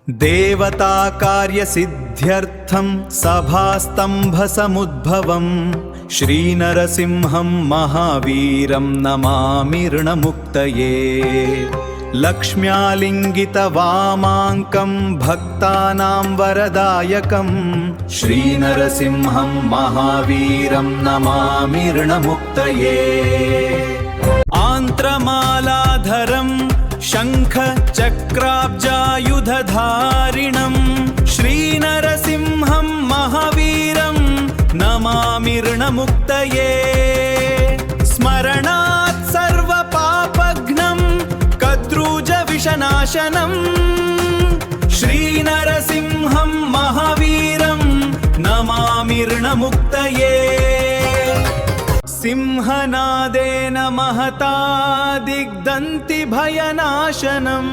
देवताकार्यसिद्ध्यर्थं सभास्तम्भसमुद्भवं श्रीनरसिंहं महावीरं नमामि ऋणमुक्तये। लक्ष्म्यालिङ्गितवामाङ्कं भक्तानां वरदायकं श्रीनरसिंहं महावीरं नमामि ऋणमुक्तये। आन्त्रमालाधरं शङ्ख चक्राब्जायुधधारिणं श्रीनरसिंहं महावीरं नमामि ऋणमुक्तये। स्मरणात् सर्वपापघ्नं कद्रूजविषनाशनं श्रीनरसिंहं महावीरं नमामि ऋणमुक्तये। सिंहनादेन महता दिग्दन्ति भयनाशनं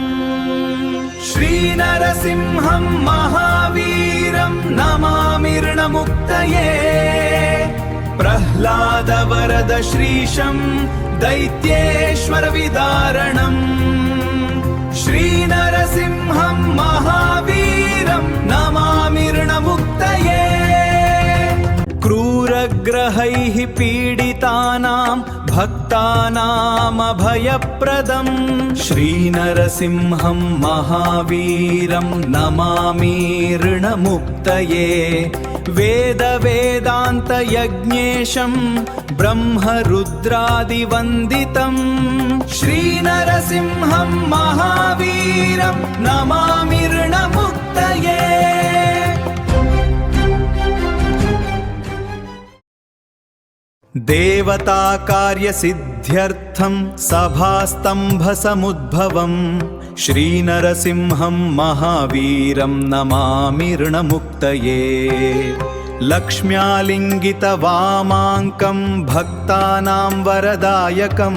श्रीनरसिंहं महावीरं नमामि ऋणमुक्तये। प्रह्लादवरद श्रीशं दैत्येश्वरविदारणं श्रीनरसिंहं महावीरं नमामि ऋणमुक्तये। क्रूरग्रहैः पीडितानां भक्तानामभयप्रदं श्रीनरसिंहं महावीरं नमामि ऋणमुक्तये। वेदवेदान्तयज्ञेशं ब्रह्मरुद्रादिवन्दितं श्रीनरसिंहं महावीरं नमामि ऋणमुक्तये। देवताकार्यसिद्ध्यर्थं सभास्तम्भसमुद्भवं श्रीनरसिंहं महावीरं नमामि ऋणमुक्तये। लक्ष्म्यालिङ्गितवामाङ्कं भक्तानां वरदायकं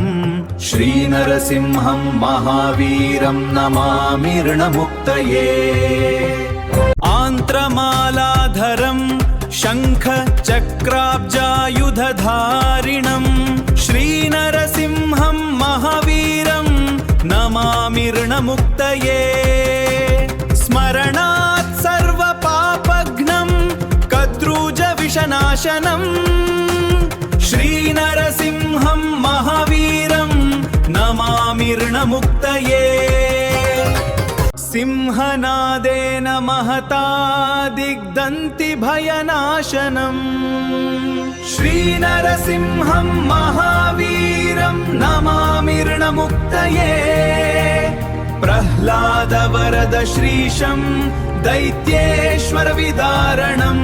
श्रीनरसिंहं महावीरं नमामि ऋणमुक्तये। आन्त्रमालाधरं शङ्ख चक्राब्जायुधधारिणं श्रीनरसिंहं महावीरं नमामि ऋणमुक्तये। स्मरणात् सर्वपापघ्नं कद्रूजविषनाशनं श्रीनरसिंहं महावीरं नमामि ऋणमुक्तये। सिंहनादेन महता दिग्दन्ति भयनाशनं श्रीनरसिंहं महावीरं नमामि ऋणमुक्तये। प्रह्लादवरद श्रीशं दैत्येश्वरविदारणं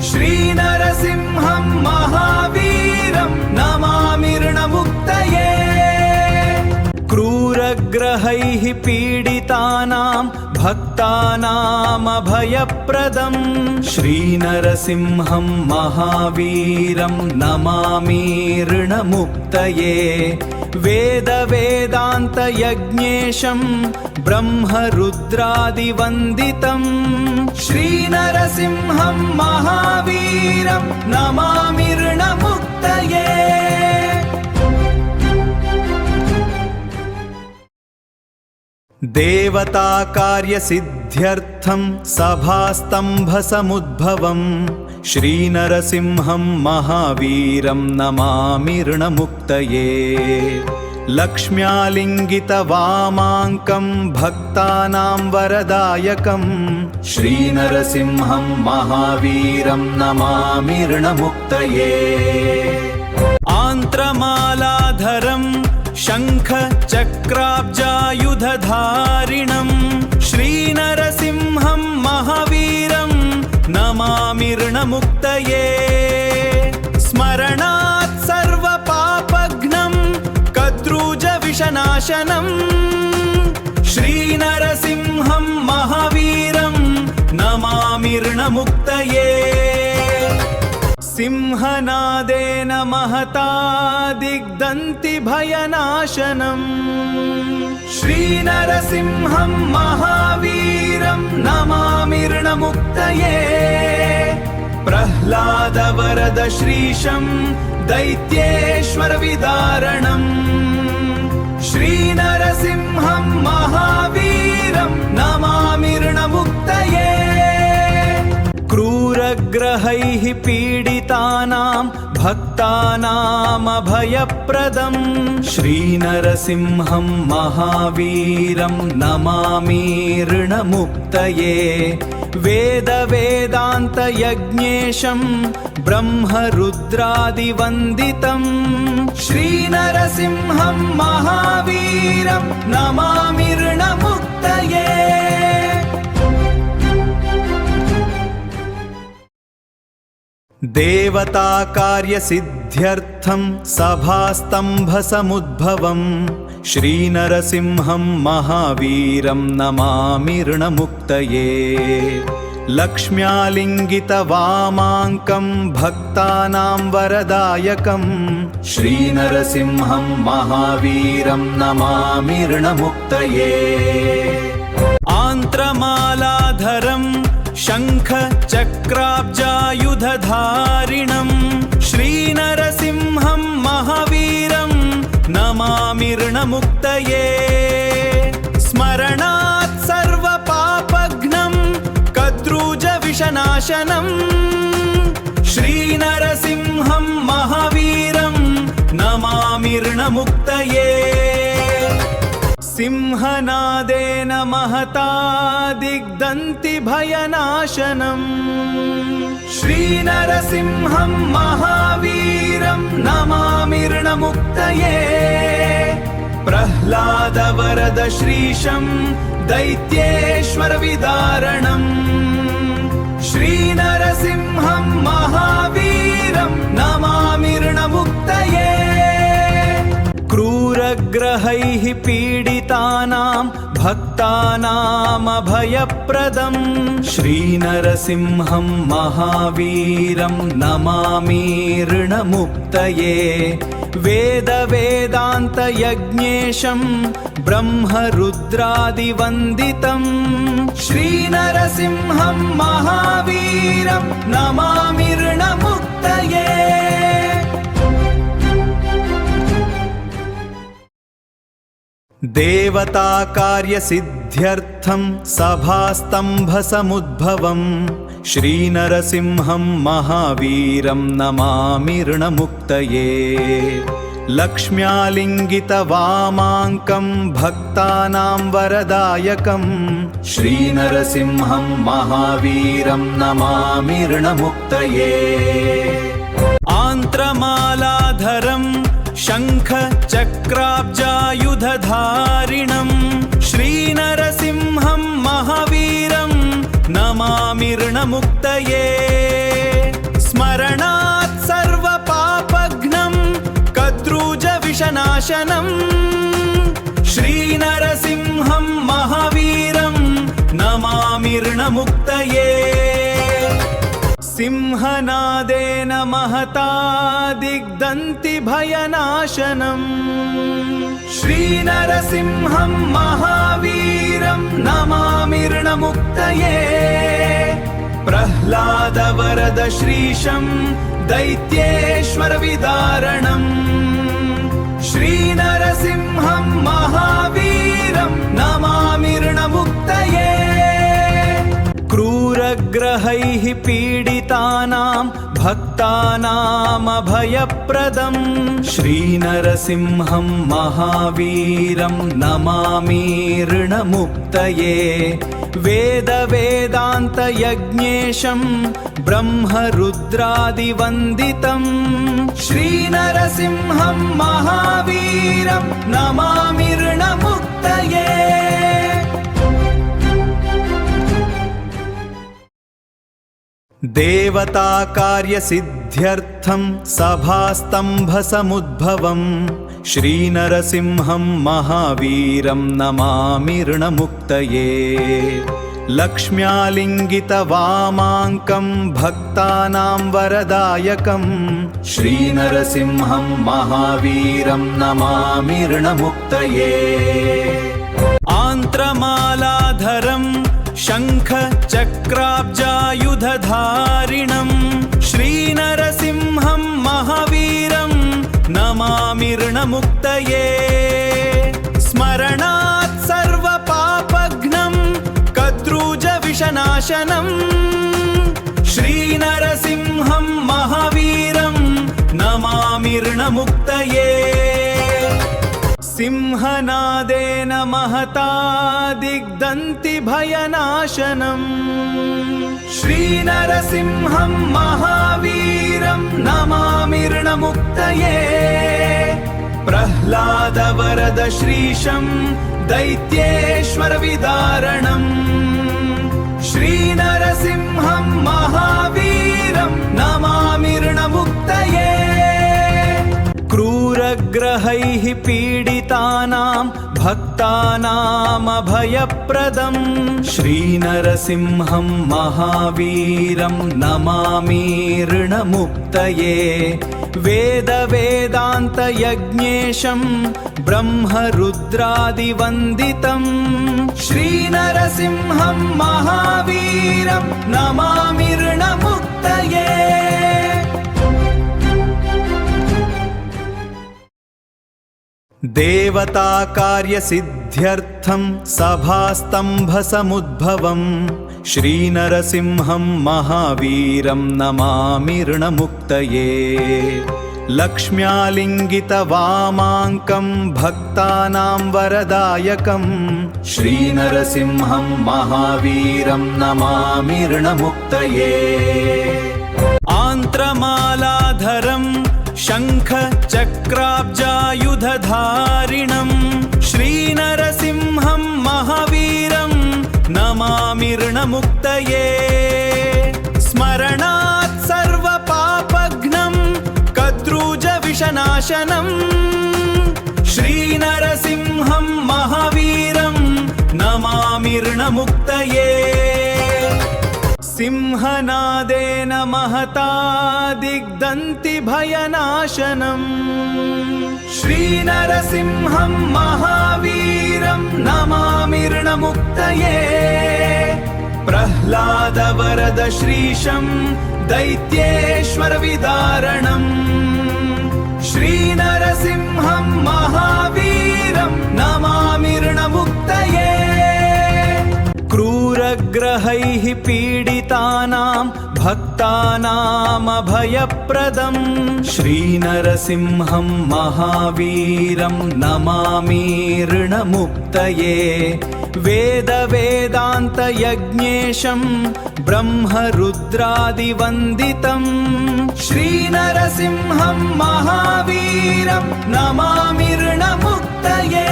श्रीनरसिंहं महावीरं नमामि ऋणमुक्तये। क्रूरग्रहैः पीडितानां भक्तानामभयप्रदं श्रीनरसिंहं महावीरं नमामि ऋणमुक्तये। वेदवेदान्तयज्ञेशं ब्रह्मरुद्रादिवन्दितं श्रीनरसिंहं महावीरं नमामि ऋणमुक्तये। देवताकार्यसिद्ध्यर्थं सभास्तम्भसमुद्भवं श्रीनरसिंहं महावीरं नमामि ऋणमुक्तये। लक्ष्म्यालिङ्गितवामाङ्कं भक्तानां वरदायकं श्रीनरसिंहं महावीरं नमामि ऋणमुक्तये। आन्त्रमालाधरं शङ्ख चक्राब्जायुधधारिणं श्रीनरसिंहं महावीरं नमामि ऋणमुक्तये। स्मरणात् सर्वपापघ्नं कद्रूजविषनाशनं श्रीनरसिंहं महावीरं नमामि ऋणमुक्तये। सिंहनादेन महता दिग्दन्ति भयनाशनं श्रीनरसिंहं महावीरं नमामि ऋणमुक्तये। प्रह्लादवरद श्रीशं दैत्येश्वरविदारणं श्रीनरसिंहं महावीरं नमामि। पीडितानां भक्तानामभयप्रदम् श्रीनरसिंहं महावीरं नमामि ऋणमुक्तये वेदवेदान्तयज्ञेशं ब्रह्मरुद्रादिवन्दितं श्रीनरसिंहं महावीरं नमामि ऋणमुक्तये। देवताकार्यसिद्ध्यर्थं सभास्तम्भसमुद्भवं श्रीनरसिंहं महावीरं नमामि ऋणमुक्तये लक्ष्म्यालिङ्गितवामाङ्कं भक्तानां वरदायकं श्रीनरसिंहं महावीरं नमामि ऋणमुक्तये आन्त्रमालाधरं शङ्ख चक्राब्जायुधधारिणं श्रीनरसिंहं महावीरं नमामि ऋणमुक्तये स्मरणात् सर्वपापघ्नं कद्रूजविषनाशनं श्रीनरसिंहं महावीरं नमामि ऋणमुक्तये सिंहनादेन महता दिग्दन्ति भयनाशनम् श्रीनरसिंहं महावीरं नमामि ऋणमुक्तये प्रह्लादवरद श्रीशं दैत्येश्वरविदारणम् श्रीनरसिंहं महावीरं नमामि ऋणमुक्तये क्रूरग्रहैः पीडितानां भक्तानामभयप्रदं श्रीनरसिंहं महावीरं नमामि ऋणमुक्तये वेदवेदान्तयज्ञेशं ब्रह्मरुद्रादिवन्दितं श्रीनरसिंहं महावीरं नमामि ऋणमुक्तये देवताकार्यसिद्ध्यर्थं सभास्तम्भसमुद्भवं श्रीनरसिंहं महावीरं नमामि ऋणमुक्तये लक्ष्म्यालिङ्गितवामाङ्कं भक्तानां वरदायकं श्रीनरसिंहं महावीरं नमामि ऋणमुक्तये आन्त्रमालाधरं शङ्ख चक्राब्जायुधधारिणं श्रीनरसिंहं महावीरं नमामि ऋणमुक्तये स्मरणात् सर्वपापघ्नं कद्रूजविषनाशनं श्रीनरसिंहं महावीरं नमामि ऋणमुक्तये सिंहनादेन महता दिग्दन्ति भयनाशनम् श्रीनरसिंहं महावीरं नमामि ऋणमुक्तये प्रह्लादवरद श्रीशं दैत्येश्वरविदारणम् श्रीनरसिंहं महावीरं नमामि ऋणमुक्तये क्रूरग्रहैः पीडितानां भक्तानामभयप्रदं श्रीनरसिंहं महावीरं नमामि ऋणमुक्तये वेदवेदान्तयज्ञेशं ब्रह्मरुद्रादिवन्दितं श्रीनरसिंहं महावीरं नमामि ऋणमुक्तये देवताकार्यसिद्ध्यर्थं सभास्तम्भसमुद्भवं श्रीनरसिंहं महावीरं नमामि ऋणमुक्तये लक्ष्म्यालिङ्गितवामाङ्कं भक्तानां वरदायकं श्रीनरसिंहं महावीरं नमामि ऋणमुक्तये आन्त्रमालाधरं शङ्ख चक्राब्जायुधधारिणं श्रीनरसिंहं महावीरं नमामि ऋणमुक्तये स्मरणात् सर्वपापघ्नं कद्रूजविषनाशनं श्रीनरसिंहं नमामि ऋणमुक्तये सिंहनादेन महता दिग्दन्ति भयनाशनम् श्रीनरसिंहं महावीरं नमामि ऋणमुक्तये प्रह्लादवरद श्रीशं दैत्येश्वरविदारणम् श्रीनरसिंहं महावीरं नमामि ऋणमुक्तये क्रूरग्रहैः पीडितानां भक्तानामभयप्रदं श्रीनरसिंहं महावीरं नमामि ऋणमुक्तये वेदवेदान्तयज्ञेशं ब्रह्मरुद्रादिवन्दितं श्रीनरसिंहं महावीरं नमामि ऋणमुक्तये देवताकार्यसिद्ध्यर्थं सभास्तम्भसमुद्भवं श्रीनरसिंहं महावीरं नमामि ऋणमुक्तये लक्ष्म्यालिङ्गितवामाङ्कं भक्तानां वरदायकं श्रीनरसिंहं महावीरं नमामि ऋणमुक्तये आन्त्रमालाधरं शङ्ख चक्राब्जायुधधारिणं श्रीनरसिंहं महावीरं नमामि ऋणमुक्तये स्मरणात् सर्वपापघ्नं कद्रूजविषनाशनं श्रीनरसिंहं महावीरं नमामि ऋणमुक्तये सिंहनादेन महता दिग्दन्ति भयनाशनम् श्रीनरसिंहं महावीरं नमामि ऋणमुक्तये प्रह्लादवरद श्रीशं दैत्येश्वरविदारणम् श्रीनरसिंहं महावीरं नमामि ऋणमुक्तये क्रूरग्रहैः पीडितानां भक्तानामभयप्रदं श्रीनरसिंहं महावीरं नमामि ऋणमुक्तये वेदवेदान्तयज्ञेशं ब्रह्मरुद्रादिवन्दितं श्रीनरसिंहं महावीरं नमामि ऋणमुक्तये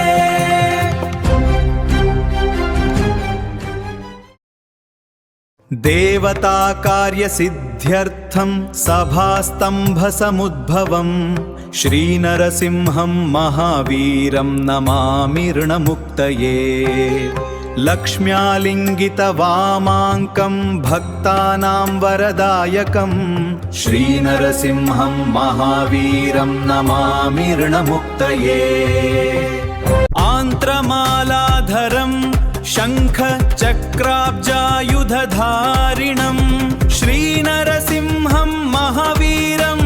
देवताकार्यसिद्ध्यर्थं सभास्तम्भसमुद्भवं श्रीनरसिंहं महावीरं नमामि ऋणमुक्तये लक्ष्म्यालिङ्गितवामाङ्कं भक्तानां वरदायकं श्रीनरसिंहं महावीरं नमामि ऋणमुक्तये आन्त्रमालाधरं शङ्ख चक्राब्जायुधधारिणं श्रीनरसिंहं महावीरं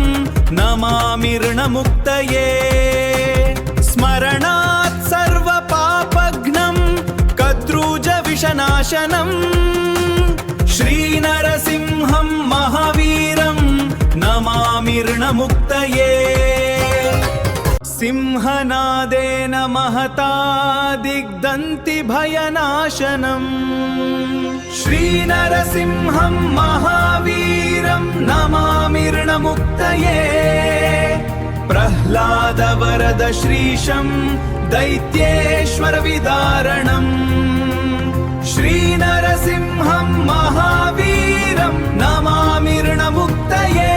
नमामि ऋणमुक्तये स्मरणात् सर्वपापघ्नं कद्रूजविषनाशनं श्रीनरसिंहं महावीरं नमामि ऋणमुक्तये सिंहनादेन महता दिग्दन्ति भयनाशनम् श्रीनरसिंहं महावीरं नमामि ऋणमुक्तये प्रह्लादवरद श्रीशं दैत्येश्वरविदारणम् श्रीनरसिंहं महावीरं नमामि ऋणमुक्तये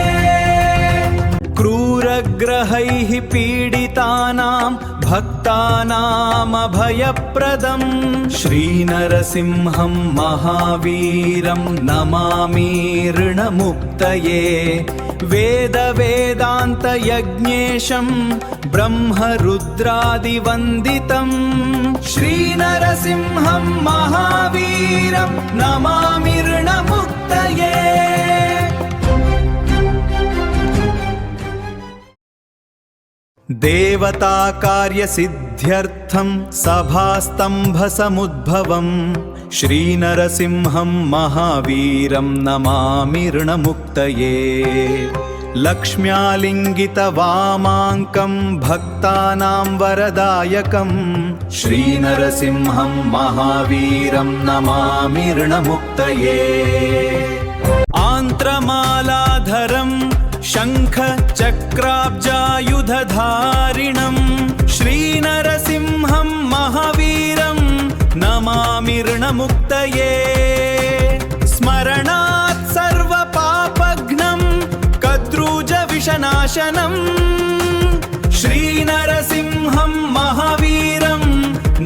क्रूरग्रहैः पीडितानां भक्तानामभयप्रदं श्रीनरसिंहं महावीरं नमामि ऋणमुक्तये वेदवेदान्तयज्ञेशं ब्रह्मरुद्रादिवन्दितं श्रीनरसिंहं महावीरं नमामि ऋणमुक्तये देवताकार्यसिद्ध्यर्थं सभास्तम्भसमुद्भवं श्रीनरसिंहं महावीरं नमामि ऋणमुक्तये लक्ष्म्यालिङ्गितवामाङ्कं भक्तानां वरदायकं श्रीनरसिंहं महावीरं नमामि ऋणमुक्तये आन्त्रमालाधरं शङ्खचक्राब्जायुधधारिणं श्रीनरसिंहं महावीरं नमामि ऋणमुक्तये स्मरणात् सर्वपापघ्नं कद्रूजविषनाशनं श्रीनरसिंहं महावीरं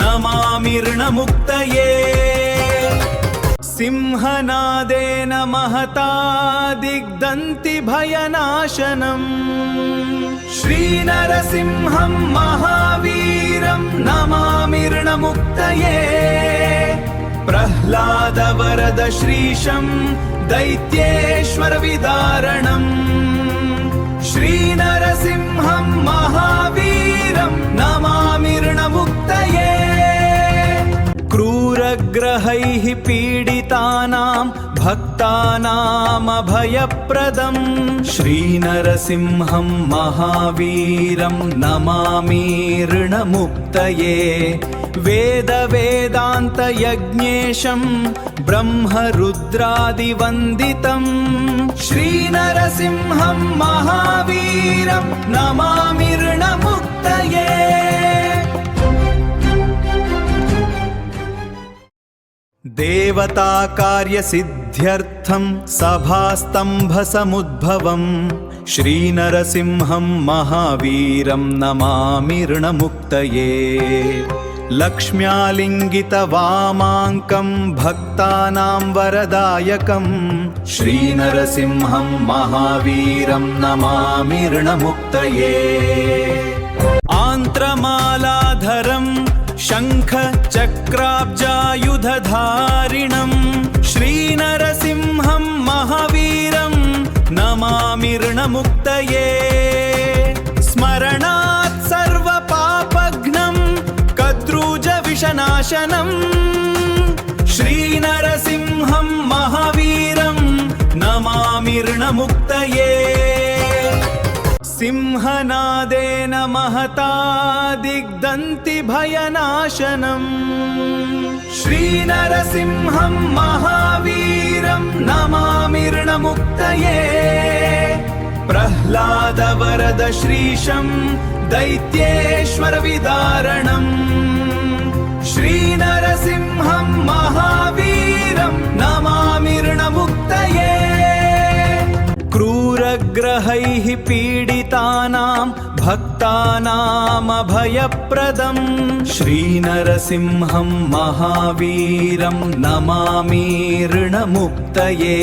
नमामि ऋणमुक्तये सिंहनादेन महता दिग्दन्ति भयनाशनं श्रीनरसिंहं महावीरं नमामि ऋणमुक्तये प्रह्लादवरद श्रीशं दैत्येश्वरविदारणं श्रीनरसिंहं महावीरं नमामि ऋणमुक्तये क्रूरग्रहैः पीडितानां भक्तानामभयप्रदं श्रीनरसिंहं महावीरं नमामि ऋणमुक्तये वेदवेदान्तयज्ञेशं ब्रह्मरुद्रादिवन्दितं श्रीनरसिंहं महावीरं नमामि ऋणमुक्तये देवताकार्यसिद्ध्यर्थं सभास्तम्भसमुद्भवं श्रीनरसिंहं महावीरं नमामि ऋणमुक्तये लक्ष्म्यालिङ्गितवामाङ्कं भक्तानां वरदायकं श्रीनरसिंहं महावीरं नमामि ऋणमुक्तये आन्त्रमालाधरं शङ्खचक्राब्जायुधधारिणं श्रीनरसिंहं महावीरं नमामि ऋणमुक्तये स्मरणात् सर्वपापघ्नं कद्रूजविषनाशनं श्रीनरसिंहं महावीरं नमामि ऋणमुक्तये सिंहनादेन महता दिग्दन्ति भयनाशनं श्रीनरसिंहं महावीरं नमामि ऋणमुक्तये प्रह्लादवरद श्रीशं दैत्येश्वरविदारणं श्रीनरसिंहं महावीरं नमामि ऋणमुक्तये क्रूरग्रहैः पीडितानां भक्तानामभयप्रदं श्रीनरसिंहं महावीरं नमामि ऋणमुक्तये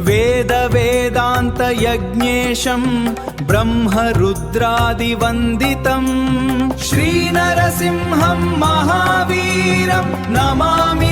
वेदवेदान्तयज्ञेशं ब्रह्मरुद्रादिवन्दितं श्रीनरसिंहं महावीरं नमामि